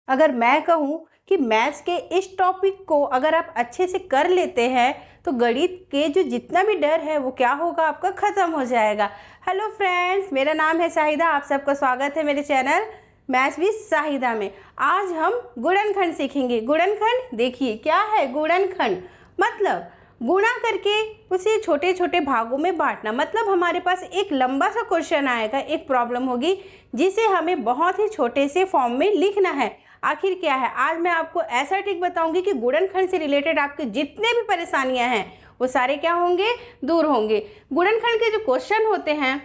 अगर मैं कहूँ कि मैथ्स के इस टॉपिक को अगर आप अच्छे से कर लेते हैं तो गणित के जो जितना भी डर है वो क्या होगा, आपका ख़त्म हो जाएगा। हेलो फ्रेंड्स, मेरा नाम है शाहिदा। आप सबका स्वागत है मेरे चैनल मैथ्स विद शाहिदा में। आज हम गुणनखंड सीखेंगे। गुणनखंड देखिए क्या है। गुणनखंड मतलब गुणा करके उसे छोटे छोटे भागों में बांटना। मतलब हमारे पास एक लंबा सा क्वेश्चन आएगा, एक प्रॉब्लम होगी जिसे हमें बहुत ही छोटे से फॉर्म में लिखना है। आखिर क्या है, आज मैं आपको ऐसा ट्रिक बताऊंगी कि गुणनखंड से रिलेटेड आपके जितने भी परेशानियां हैं वो सारे क्या होंगे, दूर होंगे। गुणनखंड के जो क्वेश्चन होते हैं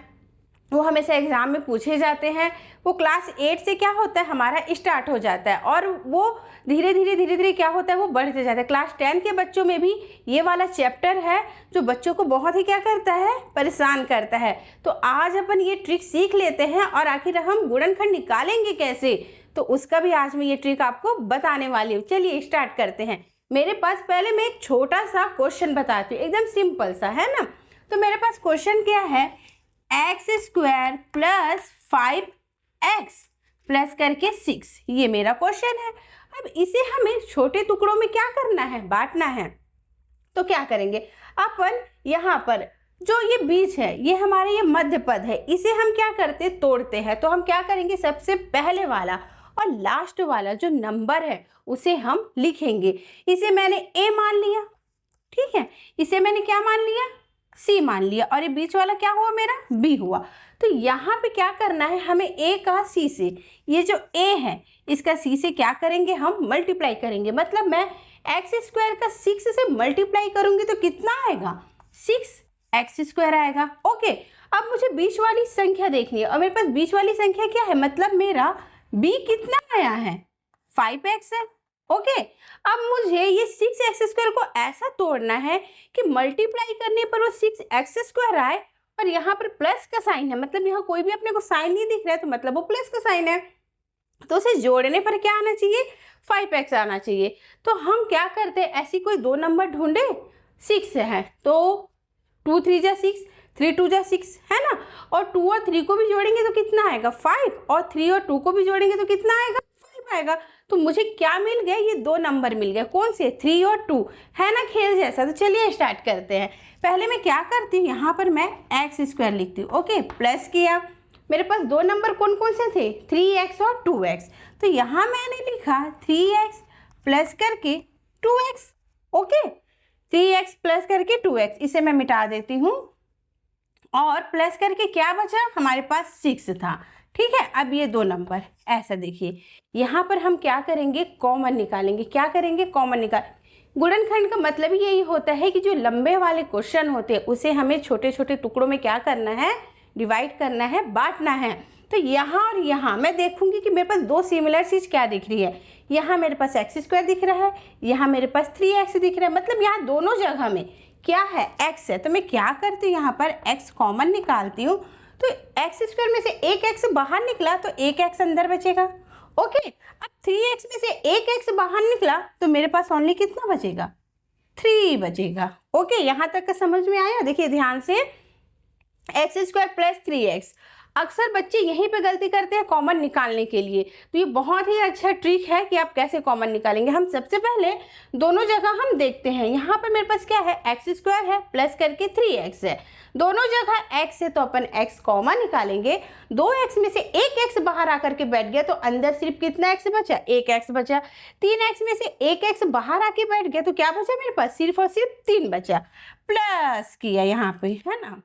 वो हमेशा एग्जाम में पूछे जाते हैं। वो क्लास 8 से क्या होता है, हमारा स्टार्ट हो जाता है और वो धीरे धीरे क्या होता है, वो बढ़ते जाता है। क्लास 10 के बच्चों में भी ये वाला चैप्टर है जो बच्चों को बहुत ही क्या करता है, परेशान करता है। तो आज अपन ये ट्रिक सीख लेते हैं और आखिर हम गुणनखंड निकालेंगे कैसे, तो उसका भी आज मैं ये ट्रिक आपको बताने वाली हूँ। चलिए स्टार्ट करते हैं। मेरे पास पहले मैं एक छोटा सा क्वेश्चन बताती हूँ, एकदम सिंपल सा है ना। तो मेरे पास क्वेश्चन क्या है, x square plus 5x plus करके 6, ये मेरा क्वेश्चन है। अब इसे हमें छोटे टुकड़ों में क्या करना है, बांटना है। तो क्या करेंगे अपन, यहाँ पर जो ये बीच है ये हमारे ये मध्य पद है, इसे हम क्या करते, तोड़ते हैं। तो हम क्या करेंगे, सबसे पहले वाला और लास्ट वाला जो नंबर है उसे हम लिखेंगे। इसे मैंने a मान लिया, ठीक है। इसे मैंने क्या मान लिया, c मान लिया, और ये बीच वाला क्या हुआ, मेरा b हुआ। तो यहाँ पे क्या करना है, हमें a का c से, ये जो a है इसका c से क्या करेंगे, हम मल्टीप्लाई करेंगे। मतलब मैं एक्स स्क्वायर का 6 से मल्टीप्लाई करूंगी तो कितना आएगा, 6x² आएगा। ओके, अब मुझे बीच वाली संख्या देखनी है और मेरे पास बीच वाली संख्या क्या है, मतलब मेरा b कितना आया है, 5x है। ओके, अब मुझे ये 6x² को ऐसा तोड़ना है कि मल्टीप्लाई करने पर वो 6x² आए और यहाँ पर प्लस का साइन है। मतलब यहाँ कोई भी अपने को साइन नहीं दिख रहा है तो मतलब वो प्लस का साइन है। तो उसे जोड़ने पर क्या आना चाहिए, 5x आना चाहिए। तो हम क्या करते हैं, ऐसी कोई दो नंबर ढूंढे, 6 है तो 2 3 जा 6, 3 2 जा 6 है ना। और 2 और 3 को भी जोड़ेंगे तो कितना आएगा, 5, और 3 और 2 को भी जोड़ेंगे तो कितना आएगा, 5 आएगा। तो मुझे क्या मिल गया, ये दो नंबर मिल गए। कौन से, 3 और 2, है ना खेल जैसा। तो चलिए स्टार्ट करते हैं। पहले मैं क्या करती हूँ, यहाँ पर मैं x² लिखती हूँ। ओके, प्लस किया। मेरे पास दो नंबर कौन कौन से थे, 3x और 2x। तो यहाँ मैंने लिखा 3x प्लस करके 2x। ओके, 3x प्लस करके 2x, इसे मैं मिटा देती हूँ और प्लस करके क्या बचा, हमारे पास 6 था। ठीक है, अब ये दो नंबर ऐसा देखिए, यहाँ पर हम क्या करेंगे, कॉमन निकालेंगे। क्या करेंगे, कॉमन निकाल। गुणनखंड का मतलब ही यही होता है कि जो लंबे वाले क्वेश्चन होते हैं उसे हमें छोटे छोटे टुकड़ों में क्या करना है, डिवाइड करना है, बांटना है। तो यहाँ और यहाँ मैं देखूंगी कि मेरे पास दो सिमिलर चीज क्या दिख रही है। यहाँ मेरे पास x² दिख रहा है, यहाँ मेरे पास 3x दिख रहा है। मतलब यहाँ दोनों जगह में क्या है, x है। तो मैं क्या करती हूँ, यहाँ पर x कॉमन निकालती हूँ। तो x² में से एक x बाहर निकला तो एक x अंदर बचेगा। ओके, अब 3x में से एक x बाहर निकला तो मेरे पास ओनली कितना बचेगा, 3 बचेगा। ओके, यहाँ तक का समझ में आया। देखिए ध्यान से, x² प्लस 3x। अक्सर बच्चे यहीं पे गलती करते हैं कॉमन निकालने के लिए। तो ये बहुत ही अच्छा ट्रिक है कि आप कैसे कॉमन निकालेंगे। हम सबसे पहले दोनों जगह हम देखते हैं। यहाँ पर मेरे पास क्या है, x² है प्लस करके 3x है। दोनों जगह x है तो अपन x कॉमन निकालेंगे। 2x में से एक x बाहर आकर के बैठ गया तो अंदर सिर्फ कितना x बचा, एक x बचा। 3x में से एक x बाहर आके बैठ गया तो क्या बचा, मेरे पास सिर्फ और सिर्फ 3 बचा। प्लस किया यहाँ पे, है ना,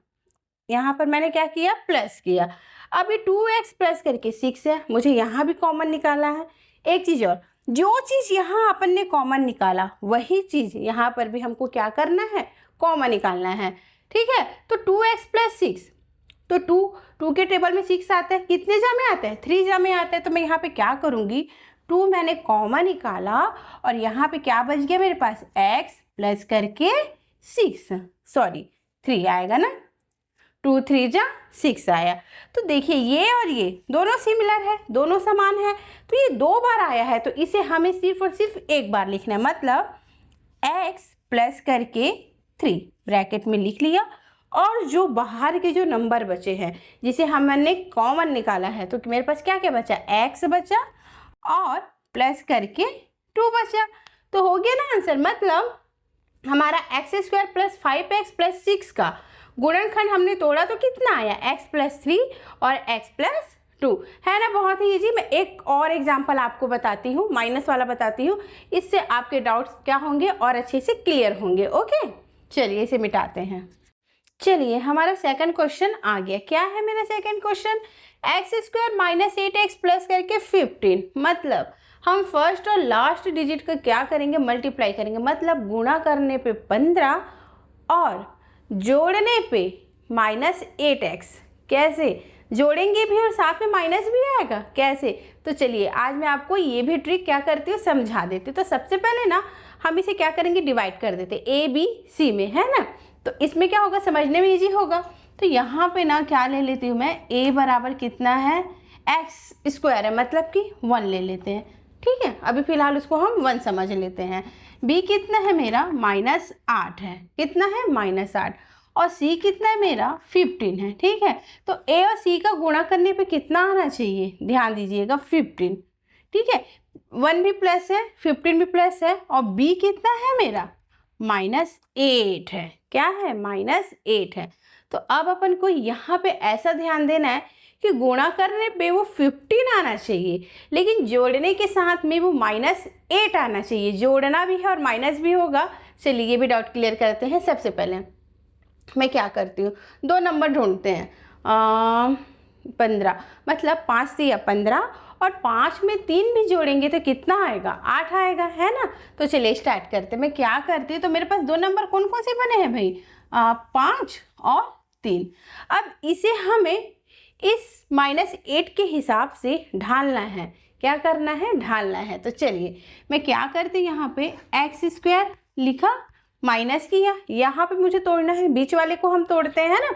यहाँ पर मैंने क्या किया, प्लस किया। अब ये 2x प्लस करके 6 है, मुझे यहाँ भी कॉमन निकालना है। एक चीज़ और, जो चीज़ यहाँ अपन ने कॉमन निकाला वही चीज़ यहाँ पर भी हमको क्या करना है, कॉमन निकालना है। ठीक है, तो 2x प्लस 6, तो 2 के टेबल में 6 आता है, कितने जा में आता है, 3 जा में आता है। तो मैं यहाँ पे क्या करूँगी, 2 मैंने कॉमन निकाला और यहाँ पे क्या बच गया मेरे पास, x प्लस करके 6, सॉरी 3 आएगा ना, 2 3 जा 6 आया। तो देखिए ये और ये दोनों सिमिलर है, दोनों समान है। तो ये 2 बार आया है तो इसे हमें सिर्फ और सिर्फ एक बार लिखना है। मतलब x प्लस करके 3 ब्रैकेट में लिख लिया और जो बाहर के जो नंबर बचे हैं जिसे हमने कॉमन निकाला है तो मेरे पास क्या क्या बचा, x बचा और प्लस करके 2 बचा। तो हो गया ना आंसर। मतलब हमारा x² प्लस 5x प्लस 6 का गुणनखंड हमने तोड़ा तो कितना आया, x प्लस 3 और x प्लस 2, है ना। बहुत ही इजी। मैं एक और एग्जाम्पल आपको बताती हूँ, माइनस वाला बताती हूँ, इससे आपके डाउट्स क्या होंगे और अच्छे से क्लियर होंगे। ओके, चलिए इसे मिटाते हैं। चलिए हमारा सेकंड क्वेश्चन आ गया। क्या है मेरा second question, x² minus 8x plus करके 15। मतलब हम फर्स्ट और लास्ट डिजिट का क्या करेंगे, मल्टीप्लाई करेंगे। मतलब गुणा करने पे 15 और जोड़ने पे माइनस 8x। कैसे जोड़ेंगे भी और साथ में माइनस भी आएगा, कैसे। तो चलिए आज मैं आपको ये भी ट्रिक क्या करती हूँ समझा देती हूँ। तो सबसे पहले ना हम इसे क्या करेंगे, डिवाइड कर देते A B C में, है ना। तो इसमें क्या होगा, समझने में इजी होगा। तो यहाँ पे ना क्या ले लेती हूँ मैं, A बराबर कितना है, x² है, मतलब कि 1 ले लेते हैं। ठीक है, अभी फिलहाल उसको हम 1 समझ लेते हैं। B कितना है मेरा, -8 है। कितना है, -8। और C कितना है मेरा, 15 है। ठीक है, तो A और C का गुणा करने पे कितना आना चाहिए, ध्यान दीजिएगा 15। ठीक है, 1 भी प्लस है, 15 भी प्लस है, और B कितना है मेरा, -8 है। क्या है, -8 है। तो अब अपन को यहाँ पे ऐसा ध्यान देना है कि गुणा करने पे वो 15 आना चाहिए, लेकिन जोड़ने के साथ में वो -8 आना चाहिए। जोड़ना भी है और माइनस भी होगा। चलिए ये भी डाउट क्लियर करते हैं। सबसे पहले मैं क्या करती हूँ, 2 नंबर ढूंढते हैं। 15, मतलब 5 से या 15, और 5 में 3 भी जोड़ेंगे तो कितना आएगा, 8 आएगा, है ना। तो चलिए स्टार्ट करते हैं। मैं क्या करती हूँ, तो मेरे पास 2 नंबर कौन कौन से बने हैं भाई, 5 और 3। अब इसे हमें इस -8 के हिसाब से ढालना है। क्या करना है, ढालना है। तो चलिए मैं क्या करती हूँ, यहाँ पे x² लिखा, माइनस किया, यहाँ पे मुझे तोड़ना है, बीच वाले को हम तोड़ते हैं ना।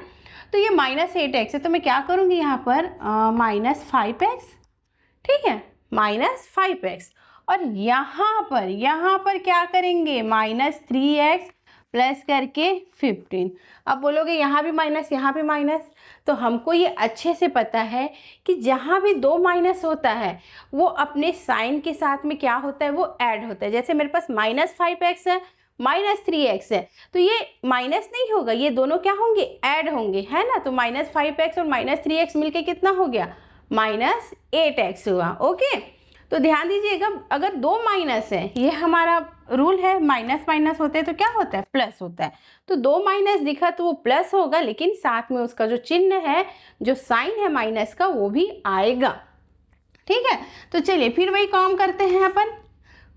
तो ये -8x है, तो मैं क्या करूँगी यहाँ पर -5x। ठीक है, -5x। और यहाँ पर क्या करेंगे, -3x प्लस करके 15। अब बोलोगे यहाँ भी माइनस, यहाँ भी माइनस। तो हमको ये अच्छे से पता है कि जहाँ भी 2 माइनस होता है वो अपने साइन के साथ में क्या होता है, वो ऐड होता है। जैसे मेरे पास -5x है, -3x है, तो ये माइनस नहीं होगा, ये दोनों क्या होंगे, ऐड होंगे, है ना। तो -5x और -3x मिलके कितना हो गया, -8x हुआ। ओके, तो ध्यान दीजिएगा, अगर 2 माइनस है, ये हमारा रूल है, माइनस माइनस होते हैं तो क्या होता है, प्लस होता है। तो 2 माइनस दिखा तो वो प्लस होगा, लेकिन साथ में उसका जो चिन्ह है, जो साइन है माइनस का, वो भी आएगा। ठीक है, तो चलिए फिर वही काम करते हैं अपन,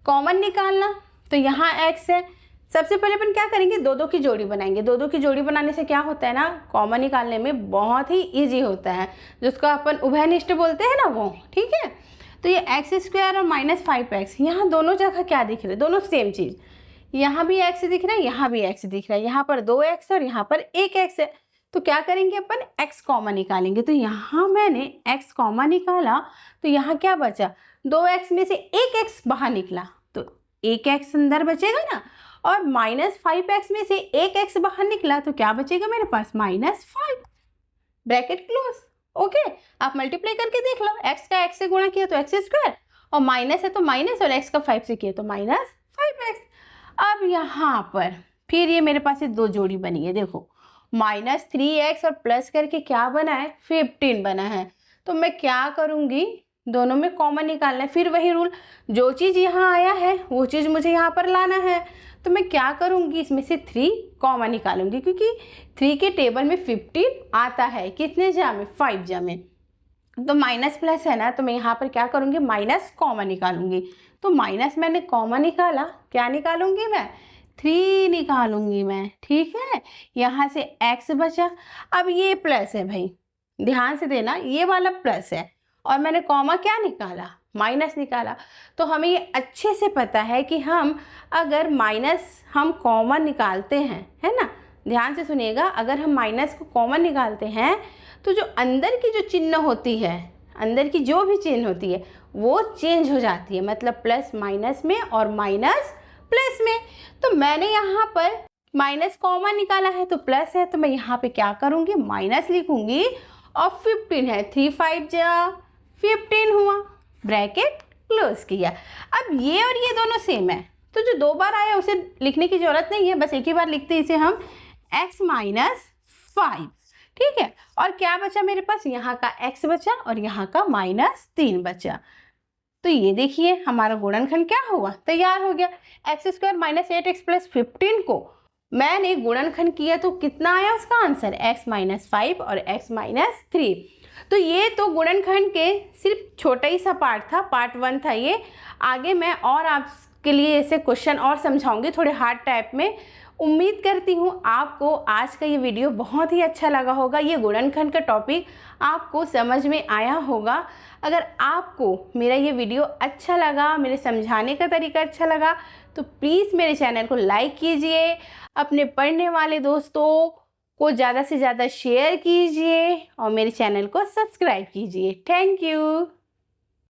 कॉमन निकालना। तो यहाँ x है, सबसे पहले अपन क्या करेंगे, 2 की जोड़ी बनाएंगे। 2 की जोड़ी बनाने से क्या होता है ना, कॉमन निकालने में बहुत ही ईजी होता है, जिसको अपन उभयनिष्ठ बोलते हैं ना वो। ठीक है, तो ये x² और -5x, यहाँ दोनों जगह क्या दिख रहा है, दोनों सेम चीज़। यहाँ भी x दिख रहा है, यहाँ भी x दिख रहा है, यहाँ पर 2x और यहाँ पर 1x है। तो क्या करेंगे अपन, x कॉमन निकालेंगे। तो यहाँ मैंने x कॉमन निकाला, तो यहाँ क्या बचा, 2x में से 1x बाहर निकला, तो 1x अंदर बचेगा ना। और -5x में से 1x बाहर निकला, तो क्या बचेगा मेरे पास, -5, ब्रैकेट क्लोज। ओके, आप मल्टीप्लाई करके देख लो, x का x से गुणा किया तो x², और माइनस है तो माइनस, और x का 5 से किया तो -5x। अब यहाँ पर फिर ये मेरे पास ये 2 जोड़ी बनी है, देखो, -3x और प्लस करके क्या बना है, 15 बना है। तो मैं क्या करूँगी, दोनों में कॉमन निकालना है। फिर वही रूल, जो चीज़ यहाँ आया है वो चीज़ मुझे यहाँ पर लाना है। तो मैं क्या करूँगी, इसमें से 3 कॉमन निकालूंगी, क्योंकि 3 के टेबल में 15 आता है, कितने जा में, 5 जा में। तो माइनस प्लस है ना, तो मैं यहाँ पर क्या करूँगी, माइनस कॉमन निकालूंगी। तो माइनस मैंने कॉमन निकाला, क्या निकालूंगी मैं, 3 निकालूंगी मैं। ठीक है, यहाँ से x बचा। अब ये प्लस है भाई, ध्यान से देना, ये वाला प्लस है, और मैंने कॉमा क्या निकाला, माइनस निकाला। तो हमें ये अच्छे से पता है कि हम अगर माइनस हम कॉमन निकालते हैं, है ना, ध्यान से सुनिएगा, अगर हम माइनस को कॉमन निकालते हैं तो जो अंदर की जो चिन्ह होती है, अंदर की जो भी चिन्ह होती है वो चेंज हो जाती है, मतलब प्लस माइनस में और माइनस प्लस में। तो मैंने यहाँ पर माइनस कॉमन निकाला है तो प्लस है, तो मैं यहाँ पे क्या करूँगी, माइनस लिखूँगी, और 15 है, 3 5 जा 15 हुआ, ब्रैकेट क्लोज किया। अब ये और ये दोनों सेम है, तो जो 2 बार आया उसे लिखने की ज़रूरत नहीं है, बस एक ही बार लिखते हैं इसे हम x माइनस 5। ठीक है, और क्या बचा मेरे पास, यहाँ का x बचा और यहाँ का -3 बचा। तो ये देखिए हमारा गुणनखंड क्या हुआ, तैयार हो गया। x² - 8x + 15 को मैंने गुणनखंड किया तो कितना आया उसका आंसर, x - 5 और x - 3। तो ये तो गुणनखंड के सिर्फ छोटा ही सा पार्ट था, पार्ट 1 था ये। आगे मैं और आपके लिए ऐसे क्वेश्चन और समझाऊंगी थोड़े हार्ड टाइप में। उम्मीद करती हूँ आपको आज का ये वीडियो बहुत ही अच्छा लगा होगा। ये गुणनखंड का टॉपिक आपको समझ में आया होगा। अगर आपको मेरा ये वीडियो अच्छा लगा, मेरे समझाने का तरीका अच्छा लगा, तो प्लीज़ मेरे चैनल को लाइक कीजिए, अपने पढ़ने वाले दोस्तों को ज़्यादा से ज़्यादा शेयर कीजिए और मेरे चैनल को सब्सक्राइब कीजिए। Thank you.